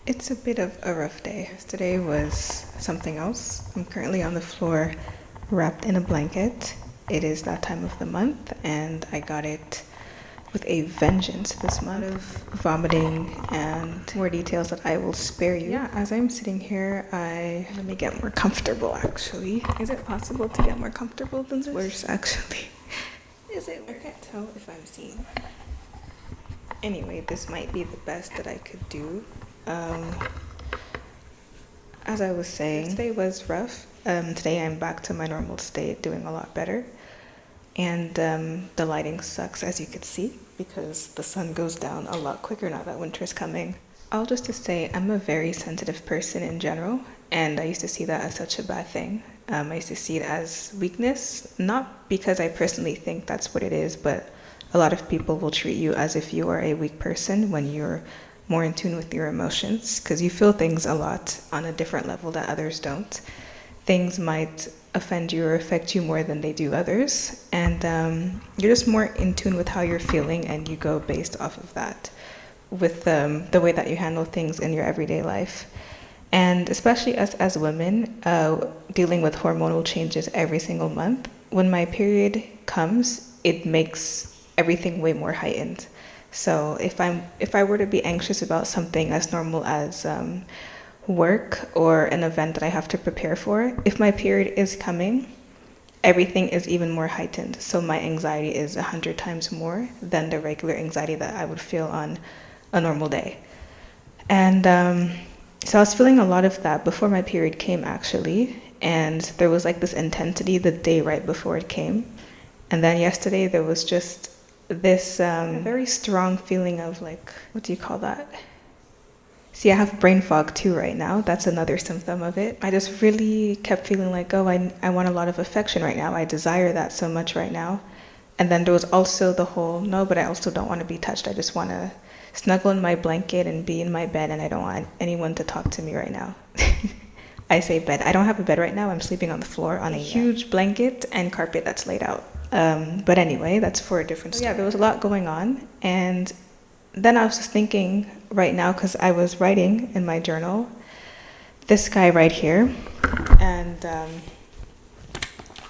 It's a bit of a rough day. Yesterday was something else. I'm currently on the floor wrapped in a blanket. It is that time of the month, and I got it with a vengeance this month of vomiting and more details that I will spare you. Yeah, as I'm sitting here, let me get more comfortable actually. Is it possible to get more comfortable than this? Worse actually. Is it? I can't tell if I'm seen. Anyway, this might be the best that I could do. As I was saying, today was rough. Today I'm back to my normal state, doing a lot better. And the lighting sucks, as you could see, because the sun goes down a lot quicker now that winter's coming. All just to say, I'm a very sensitive person in general, and I used to see that as such a bad thing. I used to see it as weakness, not because I personally think that's what it is, but a lot of people will treat you as if you are a weak person when you're more in tune with your emotions, because you feel things a lot on a different level that others don't. Things might offend you or affect you more than they do others, and you're just more in tune with how you're feeling, and you go based off of that with the way that you handle things in your everyday life. And especially us as women, dealing with hormonal changes every single month, when my period comes, it makes everything way more heightened. So if I were to be anxious about something as normal as work or an event that I have to prepare for, if my period is coming, everything is even more heightened. So my anxiety is 100 times more than the regular anxiety that I would feel on a normal day. And so I was feeling a lot of that before my period came, actually. And there was like this intensity the day right before it came. And then yesterday there was just this very strong feeling of like, what do you call that? See, I have brain fog too right now. That's another symptom of it. I just really kept feeling like, oh, I want a lot of affection right now. I desire that so much right now. And then there was also the whole, no, but I also don't want to be touched. I just want to snuggle in my blanket and be in my bed, and I don't want anyone to talk to me right now. I say bed. I don't have a bed right now. I'm sleeping on the floor on a huge blanket and carpet that's laid out. But anyway, that's for a different story. Yeah, there was a lot going on. And then I was just thinking right now, because I was writing in my journal, this guy right here, and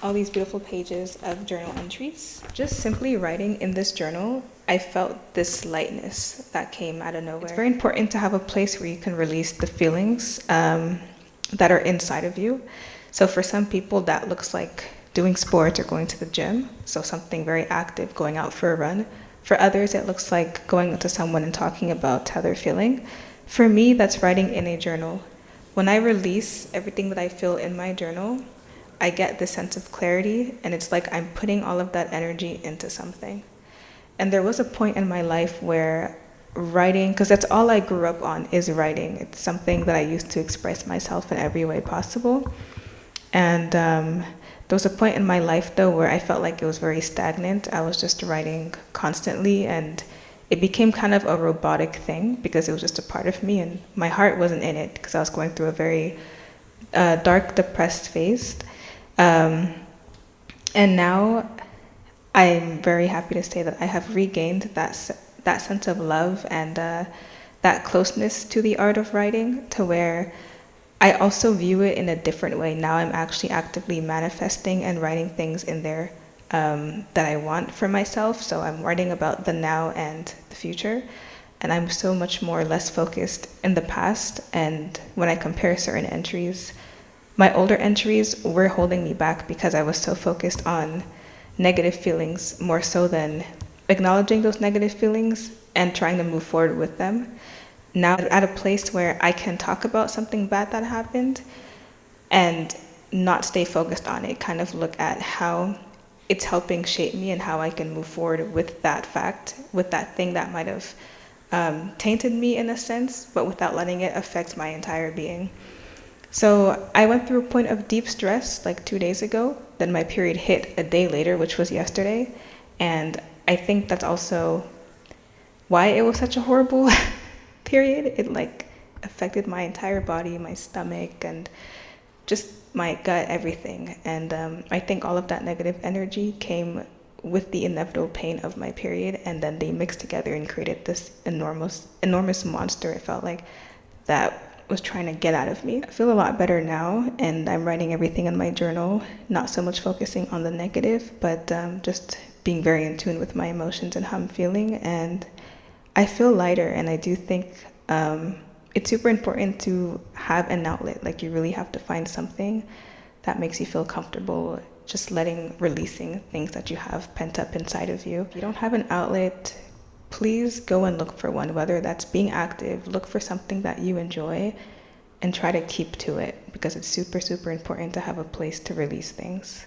all these beautiful pages of journal entries. Just simply writing in this journal, I felt this lightness that came out of nowhere. It's very important to have a place where you can release the feelings that are inside of you. So for some people, that looks like doing sports or going to the gym, so something very active, going out for a run. For others, it looks like going up to someone and talking about how they're feeling. For me, that's writing in a journal. When I release everything that I feel in my journal, I get this sense of clarity, and it's like I'm putting all of that energy into something. And there was a point in my life where writing, because that's all I grew up on, is writing. It's something that I used to express myself in every way possible. And there was a point in my life, though, where I felt like it was very stagnant. I was just writing constantly, and it became kind of a robotic thing because it was just a part of me, and my heart wasn't in it because I was going through a very dark, depressed phase. And now I'm very happy to say that I have regained that sense of love and that closeness to the art of writing, to where I also view it in a different way. Now I'm actually actively manifesting and writing things in there that I want for myself. So I'm writing about the now and the future. And I'm so much more less focused in the past. And when I compare certain entries, my older entries were holding me back because I was so focused on negative feelings more so than acknowledging those negative feelings and trying to move forward with them. Now I'm at a place where I can talk about something bad that happened and not stay focused on it, kind of look at how it's helping shape me and how I can move forward with that fact, with that thing that might have tainted me in a sense, but without letting it affect my entire being. So I went through a point of deep stress like 2 days ago. Then my period hit a day later, which was yesterday. And I think that's also why it was such a horrible period. It like affected my entire body, my stomach, and just my gut, everything. And I think all of that negative energy came with the inevitable pain of my period, and then they mixed together and created this enormous monster, it felt like, that was trying to get out of me. I feel a lot better now, and I'm writing everything in my journal, not so much focusing on the negative, but just being very in tune with my emotions and how I'm feeling. And I feel lighter, and I do think it's super important to have an outlet. Like, you really have to find something that makes you feel comfortable, just releasing things that you have pent up inside of you. If you don't have an outlet, please go and look for one, whether that's being active. Look for something that you enjoy and try to keep to it, because it's super, super important to have a place to release things.